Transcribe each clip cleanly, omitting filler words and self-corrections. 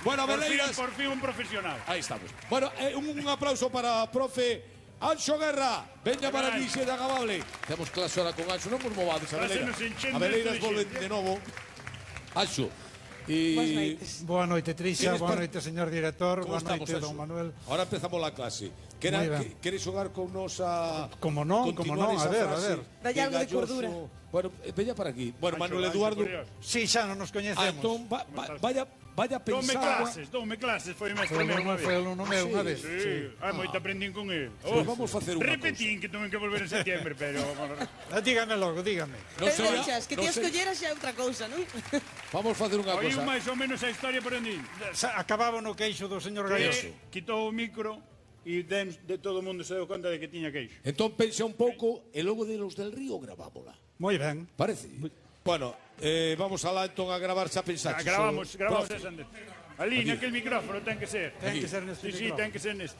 Bueno, Beleiras... Por fin un profesional. Aí estamos. Bueno, un aplauso para a profe Anxo Guerra. Veña para aquí, se tan amable. Temos clase ahora con Anxo, non nos movades a Beleiras. A Beleiras volve de novo. Anxo. Boas noites. Boa noite, Trisha. Boa noite, señor director. Boa noite, don Manuel. Ahora empezamos a clase. Queres xogar con nos a... Como non, a ver. Dalle algo de cordura. Bueno, veña para aquí. Bueno, Manuel Eduardo... Sí, xa non nos coñecemos. Entón, vaya pensando... Dome clases, foi mestre Foi meu unha o alumno meu unha vez. Sí, moito aprendín con él. Vamos facer unha cousa. Repetín que tuve que volver en setembro, pero... Dígame logo, dígame. Deixas, que ti escolleras xa é outra cousa, non? Vamos facer unha Oí cousa. máis ou menos a historia por onde. Acababa no queixo do señor Galloso. Quitou o micro e de todo o mundo se deu conta de que tiña queixo. Entón pensa un pouco e logo de Los del Río gravámola. Moi ben. Parece? Bueno, vamos alá entón a gravar xa pensaches. Gravamos esa antes. Ali, naquel micrófono, ten que ser. Ten que ser neste Sí, ten que ser neste.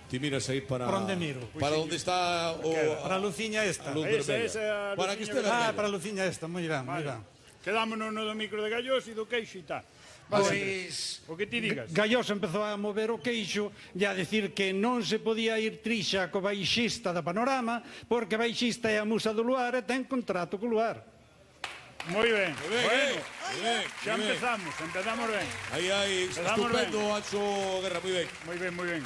Ti miras aí para... Por onde miro? Para onde está o... Para a Luciña esta. Esa Para que este Ah, para a Luciña esta, moi ben, moi ben. Quedámonos no do micro de Gallos e do queixo e tal. Pois... O que ti digas. Galloso empezou a mover o queixo e a decir que non se podía ir Trisha co baixista da Panorama porque a baixista é a musa do Luar e ten contrato co Luar. Moi ben. Bueno, xa empezamos ben. Aí, estupendo, Anxo Guerra, moi ben. Moi ben.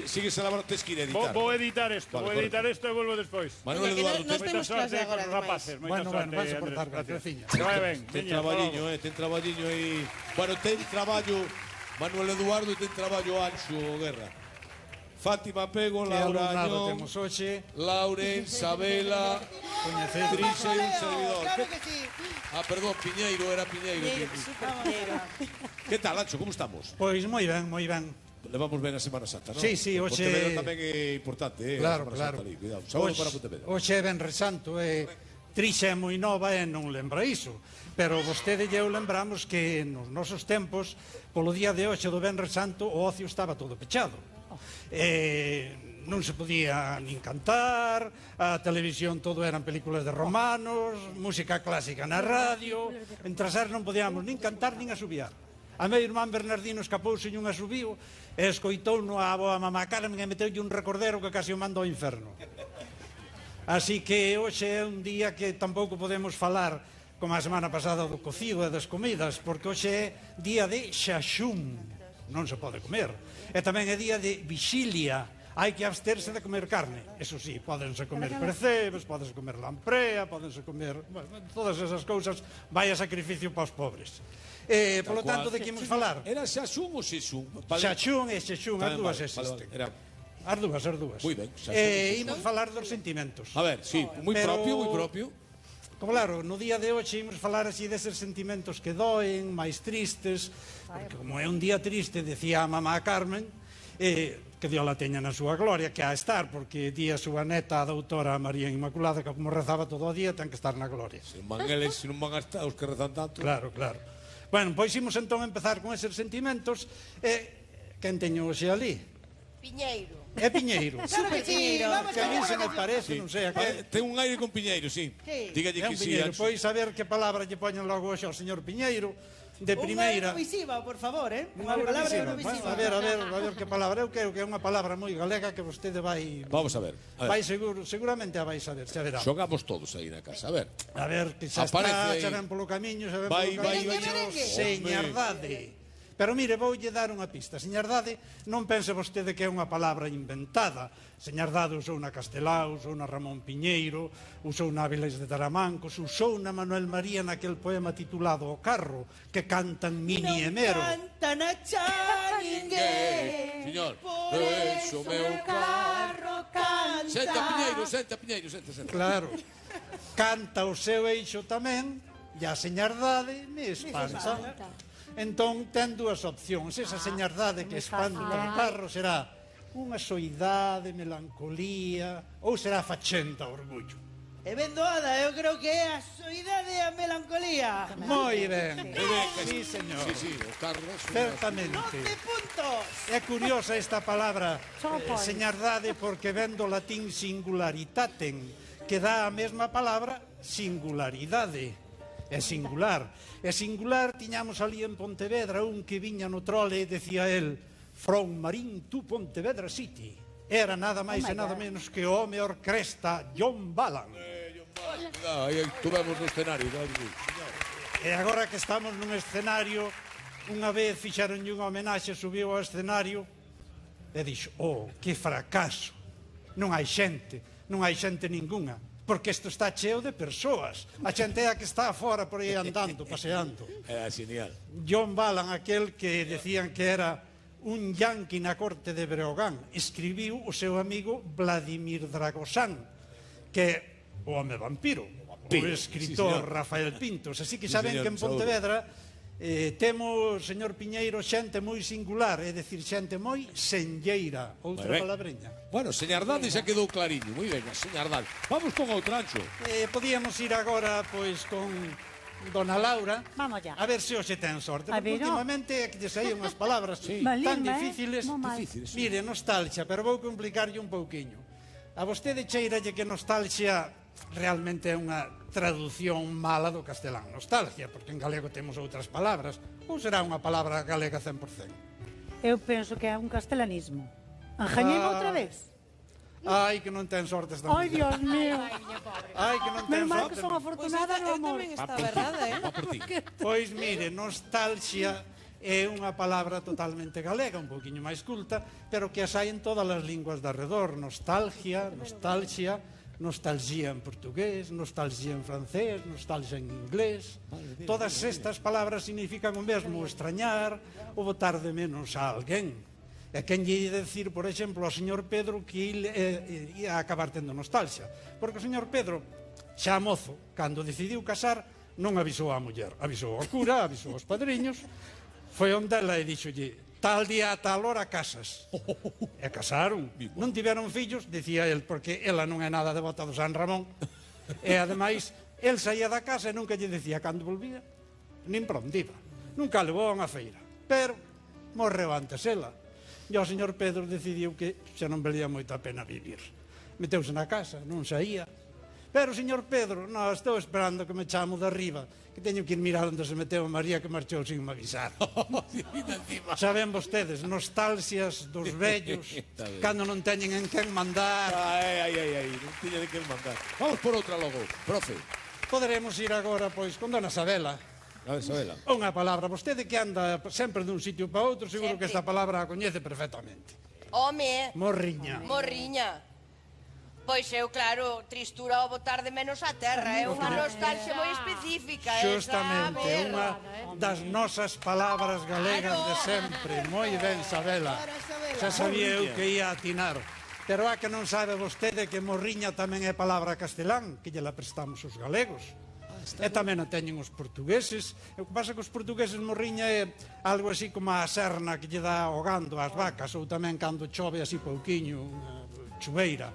Sigues a lavar, tes que ir a editar. Vou editar isto, e volvo despois. Manuel Eduardo, Nos temos clase agora, rapaces, ademais. Bueno, vais a portar gracias. Que vai ben. ten traballiño aí. Bueno, ten traballo Manuel Eduardo e ten traballo Anxo Guerra. Fátima Pego, Laura Añón, temos hoxe. Lauren, Sabela, Trisha e un servidor. Claro que sí. Perdón, Piñeiro, era Piñeiro. Super. Que tal, Anxo, como estamos? Pois moi ben, moi ben. Levamos ben a Semana Santa, non? Sí, hoxe... Pontevedra tamén é importante, Claro. Cuidado, saúde para Pontevedra. Hoxe é Venres Santo e Trisha é moi nova e non lembra iso. Pero vostede e eu lembramos que nos nosos tempos, polo día de hoxe do Venres Santo, o ocio estaba todo pechado. Non se podía nin cantar, a televisión todo eran películas de romanos, música clásica na radio, en Trasar non podíamos nin cantar nin asubiar. A meu irmán Bernardino escapouse un asubiu e escoitou no a boa mamá Carmen e meteulle un recordero que casi o mando ao inferno. Así que hoxe é un día que tampouco podemos falar como a semana pasada do cocido e das comidas, porque hoxe é día de xaxún, non se pode comer. E tamén é día de vixilia, hai que absterse de comer carne. Eso sí, pódense comer percebes, pódense comer lamprea, pódense comer... Bueno, todas esas cousas vai a sacrificio para os pobres. Polo tanto, de que imos falar? Era xaxún ou xexún? Xaxún e xexún, as dúas existen. As dúas. Moi ben, imos falar dos sentimentos. A ver, sí, moi propio. Claro, no día de hoxe imos falar así deses sentimentos que doen, máis tristes, porque como é un día triste, decía a mamá Carmen, que Dios la teña na súa gloria, que ha a estar, porque di a súa neta, a doutora María Inmaculada, que como rezaba todo o día, ten que estar na gloria. Se non van a estar os que rezan tanto. Claro. Bueno, pois imos entón empezar con eses sentimentos, quen teño hoxe ali? Piñeiro. É Piñeiro. Claro que sí, vamos Que a mí se me parece, non sei a que... Ten un aire con Piñeiro, sí. Dígalle É que un sí, Piñeiro. Anxo. Pois saber que palabra lle poñen logo hoxe ao señor Piñeiro, de primeira. Unha Eurovisiva, por favor, Unha palabra Eurovisiva. Eurovisiva. A ver que palabra. Eu creo que é unha palabra moi galega que vostede vai... Vamos a ver. Vai seguramente a vais a ver, xa verá. Xogamos todos aí na casa, a ver. A ver, que xa está, xa ven polo camiño, xa ven polo camiño. Señardade. Pero mire, voulle dar unha pista. Señardade, non pense vostede que é unha palabra inventada. Señardade usou na Castelao, usou na Ramón Piñeiro, usou na Áviles de Taramancos, usou na Manuel María naquel poema titulado O Carro, que cantan Mini e Mero. Non cantan a xa ninguén. Señor, Por eso meu carro canta. Senta, Piñeiro. Claro. Canta o seu eixo tamén, e a señardade me espanta. Entón, ten dúas opcións. Esa señardade que espanta o carro será unha soidade, melancolía, ou será fachenta, orgullo. E ben doada, eu creo que é a soidade e a melancolía. Moi ben. Sí, señor. Sí, o Carlos. Certamente. 12 puntos. É curiosa esta palabra, señardade, porque ven do latín singularitate, que dá a mesma palabra singularidade. É singular. É singular, tiñamos ali en Pontevedra un que viña no trole e decía el From Marín to Pontevedra City. Era nada máis e nada menos que o home orquesta John Balan. Aí tuvemos no escenario. E agora que estamos nun escenario, unha vez fixaronlle unha homenaxe, subiu ao escenario e dixo, oh, que fracaso, non hai xente ningunha, porque isto está cheo de persoas, a xente é a que está fora por aí andando, paseando. Era genial. John Balan, aquel que decían que era un yanqui na corte de Breogán, escribiu o seu amigo Vladimir Dragosán, que é o home vampiro, o escritor Rafael Pintos. Así que saben que en Pontevedra temos, señor Piñeiro, xente moi singular, é dicir, xente moi senlleira, outra palabreña. Bueno, señardade xa quedou clariño, moi ben, señardade. Vamos con outro, Anxo. Podíamos ir agora, pois, con dona Laura. Vamos ya. A ver se hoxe ten sorte, porque últimamente é que lle saían unhas palabras tan difíciles. Mire, nostalgia, pero vou complicarlle un pouquiño. A vostede cheiralle que nostalgia realmente é unha traducción mala do castelán. Nostalgia, porque en galego temos outras palabras, ou será unha palabra galega 100%? Eu penso que é un castelanismo. Engañei outra vez. Ai, que non ten sorte esta Ai, muller. Dios mío. Ai, que non ten Menos mal sorte. que son afortunada no amor. Tamén está errada, Pois mire, nostalgia é unha palabra totalmente galega, un poquinho máis culta, pero que as hai en todas as linguas de arredor. Nostalgia, nostalgia, nostalgia en portugués, nostalgia en francés, nostalgia en inglés. Todas estas palabras significan o mesmo, extrañar ou botar de menos a alguén. E quen lle ia decir, por exemplo, ao señor Pedro que ia acabar tendo nostalgia, porque o señor Pedro, xa mozo, cando decidiu casar, non avisou á muller, avisou ao cura, avisou aos padriños, foi onde ela e dixolle, tal día a tal hora casas. E casaron. Non tiveron fillos, dicía el, porque ela non é nada devota do San Ramón. E, ademais, el saía da casa e nunca lle decía cando volvía, nin por onde iba. Nunca levou a unha feira. Pero morreu antes ela. E o señor Pedro decidiu que xa non valía moita pena vivir. Meteuse na casa, non saía. Pero, señor Pedro, non, estou esperando que me chamo de arriba, que teño que ir mirar onde se meteu a María que marchou sin me avisar. Saben vostedes, nostalxias dos vellos, cando non teñen en quen mandar. Ai, non tiña de quen mandar. Vamos por outra logo, profe. Poderemos ir agora, pois, con dona Sabela. A ver, Sabela. Unha palabra, vostede que anda sempre dun sitio para outro, seguro que esta palabra a coñece perfectamente. Home, Morriña. morriña. Pois eu, claro, tristura ao botar de menos a terra, é unha nostalgia moi específica. Justamente, unha das nosas palabras galegas de sempre. Moi ben, Sabela. Xa sabía eu que ia atinar. Pero a que non sabe vostede que morriña tamén é palabra castelán, que lle la prestamos os galegos. E tamén a teñen os portugueses. O que pasa que os portugueses morriña é algo así como a serna que lle dá ahogando ás vacas, ou tamén cando chove así pouquiño, chuveira.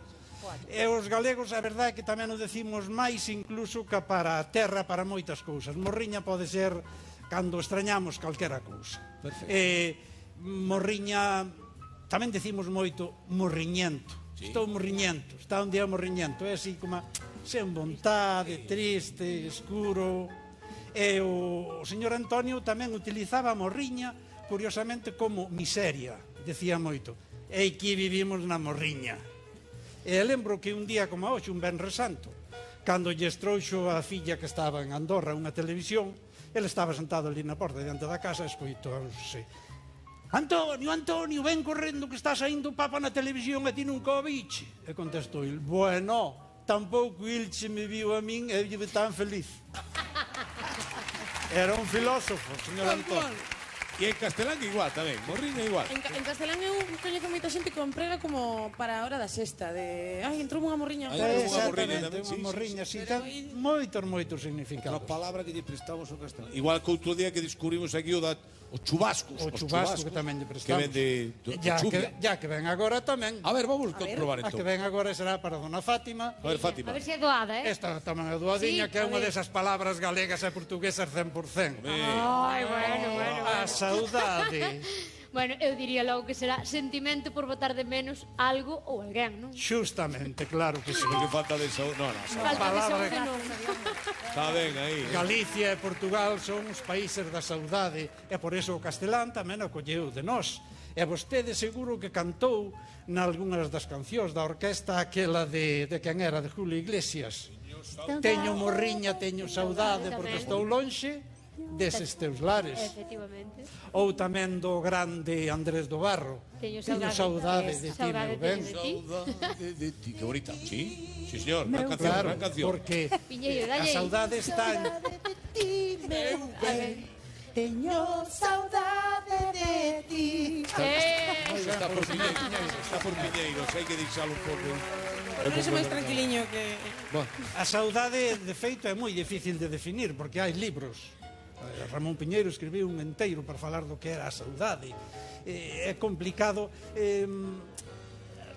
E os galegos, a verdade é que tamén o decimos máis incluso que para a terra, para moitas cousas. Morriña pode ser cando extrañamos calquera cousa. Morriña, tamén decimos moito morriñento. Estou morriñento, está un día morriñento. É así como sen vontade, triste, escuro. E o señor Antonio tamén utilizaba a morriña, curiosamente, como miseria. Decía moito, e aquí vivimos na morriña. E lembro que un día como hoxe, un Venres Santo, cando lle estrouxo a filla que estaba en Andorra unha televisión, ele estaba sentado ali na porta diante da casa e escoitouse: Antonio, Antonio, ven correndo que está saindo o Papa na televisión e ti nunca o viche. E contestou il: bueno, tampouco ilche me viu a min e vive tan feliz. Era un filósofo, señor Antonio. E en castelán igual tamén, morriña igual. En castelán eu coñezo moita xente que o emprega como para a hora da sexta, de ai, entrou unha morriña. Exactamente, unha morriña, si, ten moitos significados. Unha palabra que lle prestamos ao castelán. Igual que outro día que descubrimos aquí o chubascos. O chubasco que tamén lle prestamos. Que ven de chuvia. Ya que ven agora tamén. A ver, vamos a comprobar A entón. que ven agora será para dona Fátima. A ver, Fátima. A ver se é doada, Esta tamén é doadiña, que é unha desas palabras galegas e portuguesas 100%. Ai, bueno. A saudade. Bueno, eu diría logo que será sentimento por botar de menos algo ou alguén, non? Xustamente, claro que sí. Porque falta de saúde. No, Falta de saúde non. está ben aí. Galicia e Portugal son os países da saudade e por iso o castelán tamén acolleu de nós. E vostede seguro que cantou nalgúnas das cancións da orquesta aquela de quen era, de Julio Iglesias. Teño morriña, teño saudade porque estou lonxe deses teus lares. Efectivamente. Ou tamén do grande Andrés do Barro. Teño saudade de ti, meu ben. Saudade de ti. Que bonita. Sí, sí, señor. Gran canción, Claro, gran canción. porque Piñeiro, a dalle aí. saudade está en... Teño saudade de ti. Está por Piñeiros, hai que deixalo por... Por eso máis tranquiliño que... A saudade, de feito, é moi difícil de definir, porque hai libros. Ramón Piñeiro escribiu un enteiro para falar do que era a saudade. É complicado.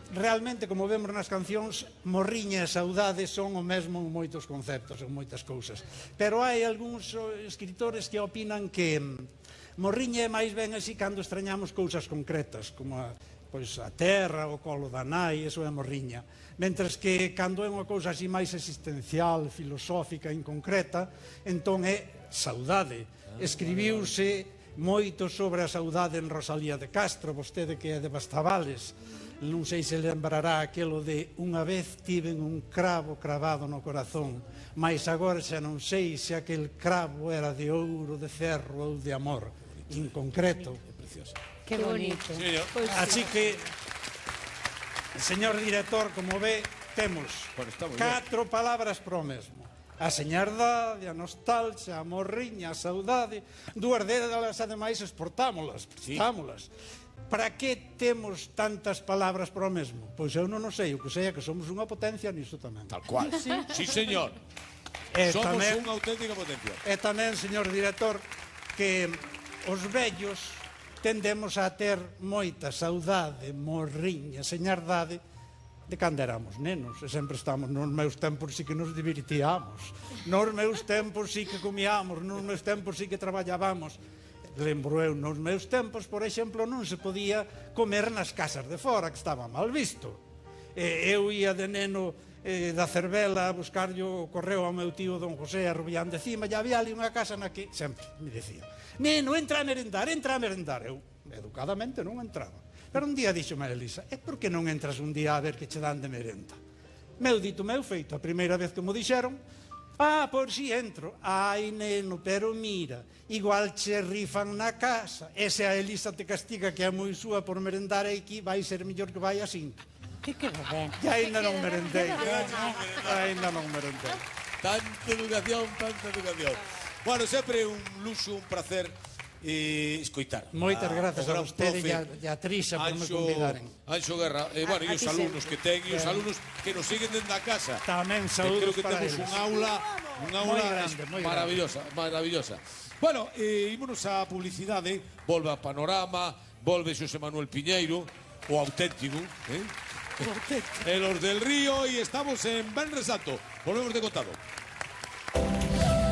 Realmente, como vemos nas cancións, morriña e saudade son o mesmo en moitos conceptos, en moitas cousas. Pero hai algúns escritores que opinan que morriña é máis ben así cando extrañamos cousas concretas, como a terra, o colo da nai, eso é morriña. Mentres que cando é unha cousa así máis existencial, filosófica, inconcreta, entón é saudade. Escribiuse moito sobre a saudade en Rosalía de Castro, vostede que é de Bastavales. Non sei se lembrará aquelo de unha vez tiven un cravo cravado no corazón, mas agora xa non sei se aquel cravo era de ouro, de ferro ou de amor. Inconcreto. Qué bonito. Así que, señor director, como ve, temos 4 palabras para o mesmo. A señardade, a nostalgia, a morriña, a saudade. Dúas delas, ademais, exportámolas, prestámolas. Para que temos tantas palabras para o mesmo? Pois eu non o sei, o que sei é que somos unha potencia nisso tamén. Tal cual. Sí, señor. Somos unha auténtica potencia. E tamén, señor director, que os vellos tendemos a ter moita saudade, morriña, señardade de cando éramos nenos. E sempre estamos, nos meus tempos sí que nos divertíamos, nos meus tempos sí que comíamos, nos meus tempos sí que traballábamos. Lembro eu, nos meus tempos, por exemplo, non se podía comer nas casas de fora, que estaba mal visto. Eu ia de neno da Cervela a buscarlle o correo ao meu tío Don José a Rubián de Cima, e había ali unha casa na que sempre me decía: neno, entra a merendar, entra a merendar. Eu, educadamente, non entraba. Pero un día dixome a Elisa: e por que non entras un día a ver que che dan de merenda? Meu dito, meu feito. A primeira vez que mo dixeron: por si entro. Ai, neno, pero mira, igual che rifan na casa. E se a Elisa te castiga que é moi súa por merendar aquí, vai ser mellor que vai a 5. Que ben. E aínda non merendei. Aínda non merendei. Tanta educación, tanta educación. Bueno, sempre un luxo, un placer escoitar. Moitas grazas a vostede e a Trisha por me convidaren. Anxo Guerra, e os alumnos que ten e os alumnos que nos siguen dentro da casa. Tamén saúdos para eles. Creo que temos un aula maravillosa. Bueno, ímonos á publicidade, volve a Panorama, volve Xosé Manuel Piñeiro, o auténtico, e los del Río, e estamos en Benres Santo. Volvemos de contado.